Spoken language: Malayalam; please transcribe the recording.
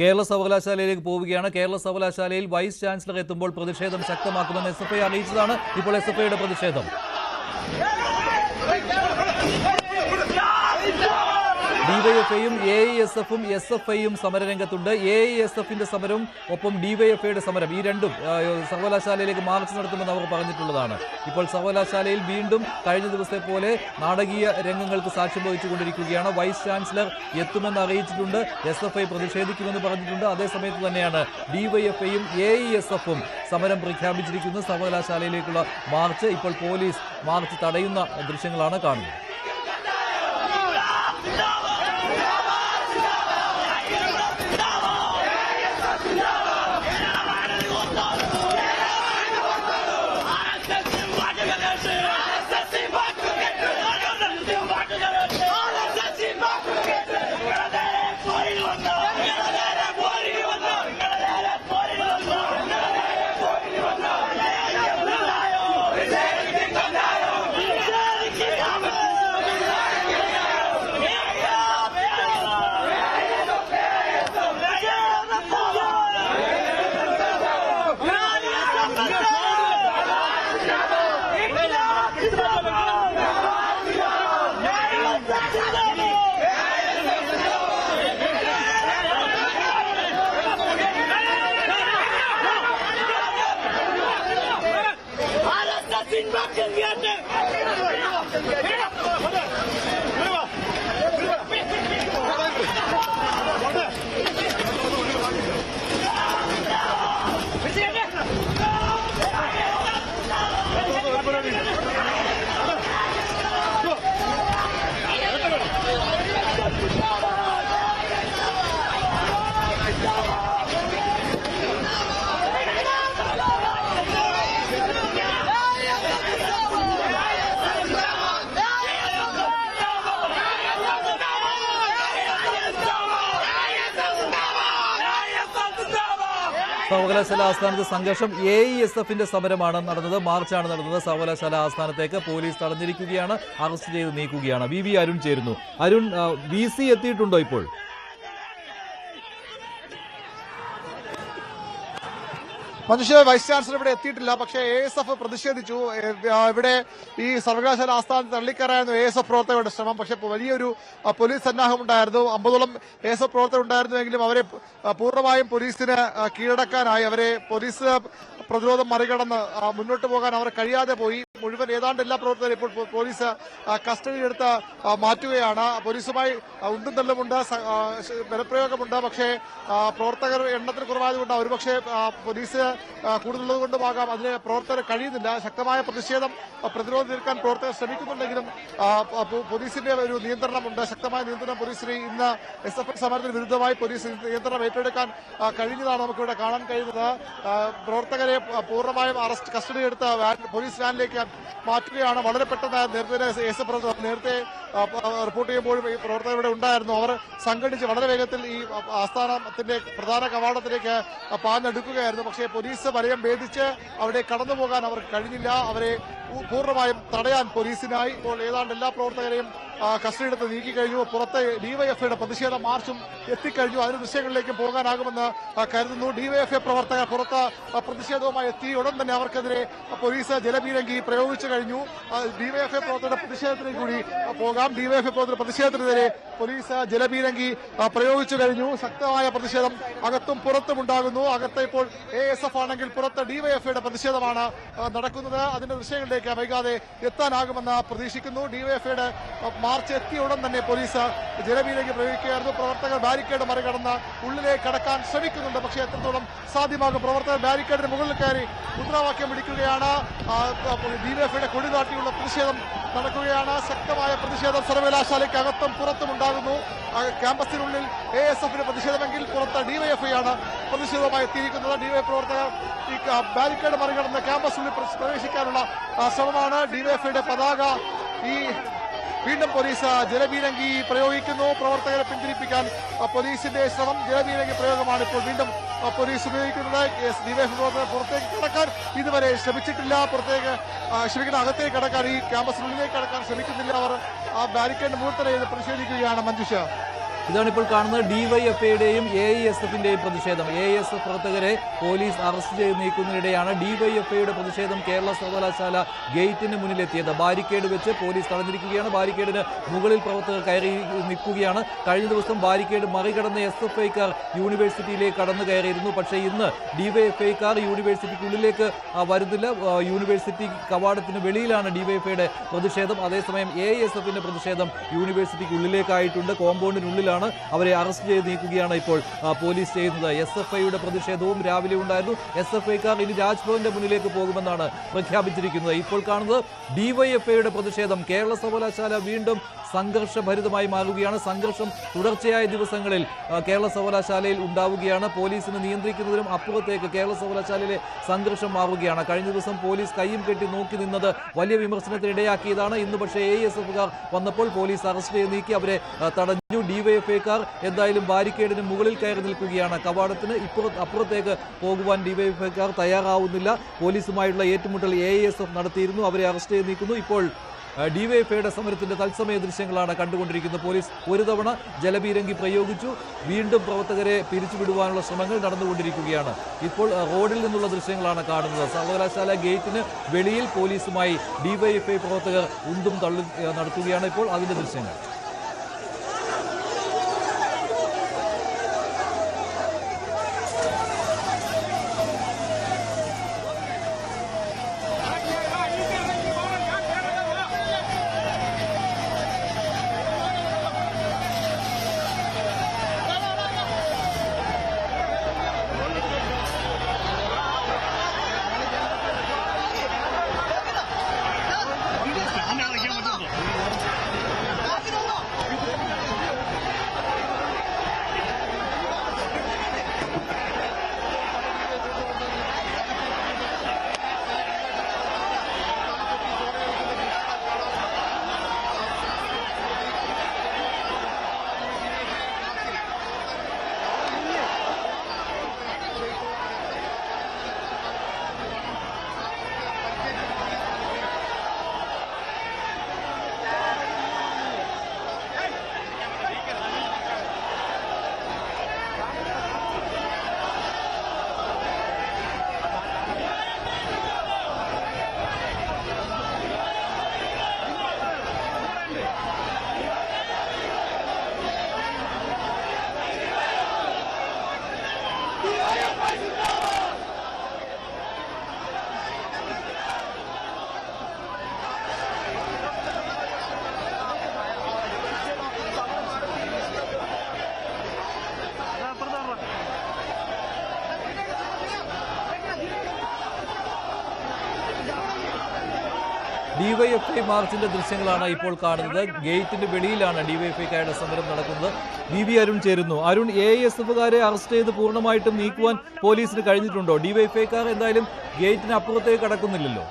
കേരള സർവകലാശാലയിലേക്ക് പോവുകയാണ്. കേരള സർവകലാശാലയിൽ വൈസ് ചാൻസലർ എത്തുമ്പോൾ പ്രതിഷേധം ശക്തമാക്കുമെന്ന് SFI അറിയിച്ചതാണ്. ഇപ്പോൾ SFIയുടെ പ്രതിഷേധം. ഡിവൈഎഫ്ഐയും AISFും SFIയും സമരരംഗത്തുണ്ട്. AISFിന്റെ സമരവും ഒപ്പം ഡിവൈഎഫ്ഐയുടെ സമരം, ഈ രണ്ടും സർവകലാശാലയിലേക്ക് മാർച്ച് നടത്തുമെന്ന് അവർ പറഞ്ഞിട്ടുള്ളതാണ്. ഇപ്പോൾ സർവകലാശാലയിൽ വീണ്ടും കഴിഞ്ഞ ദിവസത്തെ പോലെ നാടകീയ രംഗങ്ങൾക്ക് സാക്ഷ്യം വഹിച്ചുകൊണ്ടിരിക്കുകയാണ്. വൈസ് ചാൻസലർ എത്തുമെന്ന് അറിയിച്ചിട്ടുണ്ട്. SFI പ്രതിഷേധിക്കുമെന്ന് പറഞ്ഞിട്ടുണ്ട്. അതേസമയത്ത് തന്നെയാണ് ഡിവൈഎഫ്ഐയും AISFും സമരം പ്രഖ്യാപിച്ചിരിക്കുന്നത്. സർവകലാശാലയിലേക്കുള്ള മാർച്ച് ഇപ്പോൾ പോലീസ് മാർച്ച് തടയുന്ന ദൃശ്യങ്ങളാണ് കാണുന്നത്. സർവകലാശാല ആസ്ഥാനത്ത് സംഘർഷം. AISFിന്റെ സമരമാണ് നടന്നത്, മാർച്ചാണ് നടന്നത്. സർവകലാശാല ആസ്ഥാനത്തേക്ക് പോലീസ് തടഞ്ഞിരിക്കുകയാണ്, അറസ്റ്റ് ചെയ്ത് നീക്കുകയാണ്. VV അരുൺ ചേരുന്നു. അരുൺ, VC എത്തിയിട്ടുണ്ടോ ഇപ്പോൾ? മനുഷ്യ വൈസ് ചാൻസലർ ഇവിടെ എത്തിയിട്ടില്ല. പക്ഷേ AISF പ്രതിഷേധിച്ചു. ഇവിടെ ഈ സർവകലാശാല ആസ്ഥാനത്ത് തള്ളിക്കയറായിരുന്നു AISF പ്രവർത്തകരുടെ ശ്രമം. പക്ഷേ വലിയൊരു പോലീസ് സന്നാഹം ഉണ്ടായിരുന്നു. 50ഓളം AISF പ്രവർത്തകർ ഉണ്ടായിരുന്നുവെങ്കിലും അവരെ പൂർണ്ണമായും പോലീസിന് കീഴടക്കാനായി, അവരെ പോലീസ് പ്രതിരോധം മറികടന്ന് മുന്നോട്ട് പോകാൻ അവർ കഴിയാതെ പോയി. മുഴുവൻ ഏതാണ്ട് എല്ലാ പ്രവർത്തകരും ഇപ്പോൾ പോലീസ് കസ്റ്റഡിയിലെടുത്ത് മാറ്റുകയാണ്. പോലീസുമായി ഉണ്ടും തള്ളുമുണ്ട്, ബലപ്രയോഗമുണ്ട്. പക്ഷേ പ്രവർത്തകർ എണ്ണത്തിന് കുറവായതുകൊണ്ട് ഒരുപക്ഷെ പോലീസ് കൂടുതലുള്ളത് കൊണ്ടുമാകാം അതിന് പ്രവർത്തകർ കഴിയുന്നില്ല. ശക്തമായ പ്രതിഷേധം പ്രതിരോധം തീർക്കാൻ പ്രവർത്തകർ ശ്രമിക്കുന്നുണ്ടെങ്കിലും പോലീസിന്റെ ഒരു നിയന്ത്രണമുണ്ട്, ശക്തമായ നിയന്ത്രണം പോലീസിന് ഇന്ന് SFI സമരത്തിന് വിരുദ്ധമായി പോലീസ് നിയന്ത്രണം ഏറ്റെടുക്കാൻ കഴിഞ്ഞതാണ് നമുക്കിവിടെ കാണാൻ കഴിയുന്നത്. പ്രവർത്തകരെ പൂർണ്ണമായും കസ്റ്റഡിയെടുത്ത പോലീസ് വാനിലേക്ക് മാറ്റുകയാണ്. വളരെ പെട്ടെന്ന് നേരത്തെ റിപ്പോർട്ട് ചെയ്യുമ്പോഴും ഈ പ്രവർത്തകർ ഇവിടെ ഉണ്ടായിരുന്നു. അവർ സംഘടിച്ച് വളരെ വേഗത്തിൽ ഈ ആസ്ഥാനത്തിന്റെ പ്രധാന കവാടത്തിലേക്ക് പാഞ്ഞെടുക്കുകയായിരുന്നു. പക്ഷേ പോലീസ് വലയം ഭേദിച്ച് അവിടെ കടന്നുപോകാൻ അവർക്ക് കഴിഞ്ഞില്ല. അവരെ പൂർണ്ണമായും തടയാൻ പോലീസിനായി. ഇപ്പോൾ ഏതാണ്ട് എല്ലാ പ്രവർത്തകരെയും കസ്റ്റഡിയെടുത്ത് നീക്കിക്കഴിഞ്ഞു. പുറത്ത് ഡിവൈഎഫ്ഐയുടെ പ്രതിഷേധ മാർച്ചും എത്തിക്കഴിഞ്ഞു. അതിന് ദൃശ്യങ്ങളിലേക്ക് പോകാനാകുമെന്ന് കരുതുന്നു. ഡിവൈഎഫ്ഐ പ്രവർത്തകർ പുറത്ത് പ്രതിഷേധവുമായി എത്തി. ഉടൻ തന്നെ അവർക്കെതിരെ പോലീസ് ജലപീരങ്കി പ്രയോഗിച്ചു കഴിഞ്ഞു. ഡിവൈഎഫ്ഐ പ്രവർത്തകരുടെ പ്രതിഷേധത്തിലേക്ക് കൂടി പോകാം. ഡിവൈഎഫ്ഐ പ്രവർത്തകരുടെ പ്രതിഷേധത്തിനെതിരെ പോലീസ് ജലപീരങ്കി പ്രയോഗിച്ചു കഴിഞ്ഞു. ശക്തമായ പ്രതിഷേധം അകത്തും പുറത്തും ഉണ്ടാകുന്നു. അകത്ത് ഇപ്പോൾ AISF ആണെങ്കിൽ പുറത്ത് ഡിവൈഎഫ്ഐയുടെ പ്രതിഷേധമാണ് നടക്കുന്നത്. അതിന്റെ ദൃശ്യങ്ങളിലേക്ക് വൈകാതെ എത്താനാകുമെന്ന് പ്രതീക്ഷിക്കുന്നു. ഡിവൈഎഫ്ഐയുടെ മാർച്ച് എത്തിയ ഉടൻ തന്നെ പോലീസ് ജലപീരങ്കി പ്രയോഗിക്കുകയായിരുന്നു. പ്രവർത്തകർ ബാരിക്കേഡ് മറികടന്ന് ഉള്ളിലേക്ക് കടക്കാൻ ശ്രമിക്കുന്നുണ്ട്. പക്ഷേ എത്രത്തോളം സാധ്യമാകും. പ്രവർത്തകർ ബാരിക്കേഡിന് മുകളിൽ കയറി മുദ്രാവാക്യം വിളിക്കുകയാണ്. ഡിവൈഎഫ്ഐയുടെ കൊടിനാട്ടിയുള്ള പ്രതിഷേധം നടക്കുകയാണ്. ശക്തമായ പ്രതിഷേധം സർവകലാശാലയ്ക്ക് അകത്തും പുറത്തും ഉണ്ടാകുന്നു. ക്യാമ്പസിനുള്ളിൽ AISFിന്റെ പ്രതിഷേധമെങ്കിൽ പുറത്ത് ഡിവൈഎഫ്ഐ ആണ് പ്രതിഷേധവുമായി എത്തിയിരിക്കുന്നത്. ഡിവൈഎഫ് പ്രവർത്തകർ ഈ ബാരിക്കേഡ് മറികടന്ന് ക്യാമ്പസിനുള്ളിൽ പ്രവേശിക്കാനുള്ള ശ്രമമാണ്. ഡിവൈഎഫ്ഐയുടെ പതാക വീണ്ടും പോലീസ് ജലപീരങ്കി പ്രയോഗിക്കുന്നു. പ്രവർത്തകരെ പിന്തിരിപ്പിക്കാൻ പോലീസിന്റെ ശ്രമം, ജലപീരങ്കി പ്രയോഗമാണ് ഇപ്പോൾ വീണ്ടും പോലീസ് ഉപയോഗിക്കുന്നത്. ഡിവൈഎഫ് പ്രവർത്തകർ പുറത്തേക്ക് കടക്കാൻ ഇതുവരെ ശ്രമിച്ചിട്ടില്ല. അകത്തേക്ക് കടക്കാൻ, ഈ ക്യാമ്പസിനുള്ളിലേക്ക് കടക്കാൻ ശ്രമിക്കുന്നില്ല. അവർ ബാരിക്കേഡിന് മുകളിൽ തന്നെ പ്രതിഷേധിക്കുകയാണ്. മഞ്ജുഷ, ഇതാണ് ഇപ്പോൾ കാണുന്നത് ഡിവൈഎഫ്ഐയുടെയും AISFന്റെയും പ്രതിഷേധം. AISF പ്രവർത്തകരെ പോലീസ് അറസ്റ്റ് ചെയ്ത് നീക്കുന്നതിനിടെയാണ് ഡിവൈഎഫ്ഐയുടെ പ്രതിഷേധം കേരള സർവകലാശാല ഗേറ്റിന് മുന്നിലെത്തിയത്. ബാരിക്കേഡ് വെച്ച് പോലീസ് തടഞ്ഞിരിക്കുകയാണ്. ബാരിക്കേഡിന് മുകളിൽ പ്രവർത്തകർ കയറി നിൽക്കുകയാണ്. കഴിഞ്ഞ ദിവസം ബാരിക്കേഡ് മറികടന്ന് SFIക്കാർ യൂണിവേഴ്സിറ്റിയിലേക്ക് കടന്നു കയറിയിരുന്നു. പക്ഷേ ഇന്ന് ഡിവൈഎഫ്ഐക്കാർ യൂണിവേഴ്സിറ്റിക്കുള്ളിലേക്ക് വരുന്നില്ല. യൂണിവേഴ്സിറ്റി കവാടത്തിന് വെളിയിലാണ് ഡിവൈഎഫ്ഐയുടെ പ്രതിഷേധം. അതേസമയം AISFന്റെ പ്രതിഷേധം യൂണിവേഴ്സിറ്റിക്കുള്ളിലേക്കായിട്ടുണ്ട്. കോമ്പൗണ്ടിനുള്ളിലാണ്. അവരെ അറസ്റ്റ് ചെയ്ത് നീക്കുകയാണ് ഇപ്പോൾ പോലീസ് ചെയ്യുന്നത്. SFIയുടെ പ്രതിഷേധവും രാവിലെ ഉണ്ടായിരുന്നു. SFIക്കാർ ഇനി രാജ്ഭവന്റെ മുന്നിലേക്ക് പോകുമെന്നാണ് പ്രഖ്യാപിച്ചിരിക്കുന്നത്. ഇപ്പോൾ കാണുന്നത് ഡിവൈഎഫ്ഐയുടെ പ്രതിഷേധം. കേരള സർവകലാശാല വീണ്ടും സംഘർഷഭരിതമായി മാറുകയാണ്. സംഘർഷം തുടർച്ചയായ ദിവസങ്ങളിൽ കേരള സർവകലാശാലയിൽ ഉണ്ടാവുകയാണ്. പോലീസിന് നിയന്ത്രിക്കുന്നതിനും അപ്പുറത്തേക്ക് കേരള സർവകലാശാലയിലെ സംഘർഷം മാറുകയാണ്. കഴിഞ്ഞ ദിവസം പോലീസ് കയ്യും കെട്ടി നോക്കി നിന്നത് വലിയ വിമർശനത്തിനിടയാക്കിയതാണ്. ഇന്ന് പക്ഷേ AISFകാർ വന്നപ്പോൾ പോലീസ് അറസ്റ്റ് ചെയ്ത് നീക്കി അവരെ തടഞ്ഞു. ഡിവൈഎഫ്ഐക്കാർ എന്തായാലും ബാരിക്കേഡിന് മുകളിൽ കയറി നിൽക്കുകയാണ്. കവാടത്തിന് അപ്പുറത്തേക്ക് പോകുവാൻ ഡിവൈഎഫ്ഐക്കാർ തയ്യാറാവുന്നില്ല. പോലീസുമായുള്ള ഏറ്റുമുട്ടൽ AISF നടത്തിയിരുന്നു. അവരെ അറസ്റ്റ് ചെയ്ത് നീക്കുന്നു. ഇപ്പോൾ ഡിവൈഎഫ്ഐയുടെ സമരത്തിന്റെ തത്സമയ ദൃശ്യങ്ങളാണ് കണ്ടുകൊണ്ടിരിക്കുന്നത്. പോലീസ് ഒരു തവണ ജലപീരങ്കി പ്രയോഗിച്ചു. വീണ്ടും പ്രവർത്തകരെ പിരിച്ചുവിടുവാനുള്ള ശ്രമങ്ങൾ നടന്നുകൊണ്ടിരിക്കുകയാണ്. ഇപ്പോൾ റോഡിൽ നിന്നുള്ള ദൃശ്യങ്ങളാണ് കാണുന്നത്. സർവകലാശാല ഗേറ്റിന് വെളിയിൽ പോലീസുമായി ഡിവൈഎഫ്ഐ പ്രവർത്തകർ ഉന്തും തള്ളി നടത്തുകയാണ്. ഇപ്പോൾ അതിന്റെ ദൃശ്യങ്ങൾ. ഡിവൈഎഫ്ഐ മാർച്ചിന്റെ ദൃശ്യങ്ങളാണ് ഇപ്പോൾ കാണുന്നത്. ഗേറ്റിന് വെളിയിലാണ് ഡിവൈഎഫ്ഐക്കാരുടെ സമരം നടക്കുന്നത്. വി അരുൺ ചേരുന്നു. അരുൺ, AISFകാരെ അറസ്റ്റ് ചെയ്ത് പൂർണ്ണമായിട്ടും നീക്കുവാൻ പോലീസിന് കഴിഞ്ഞിട്ടുണ്ടോ? ഡിവൈഎഫ്ഐക്കാർ എന്തായാലും ഗേറ്റിന് അപ്പുറത്തേക്ക് കടക്കുന്നില്ലല്ലോ.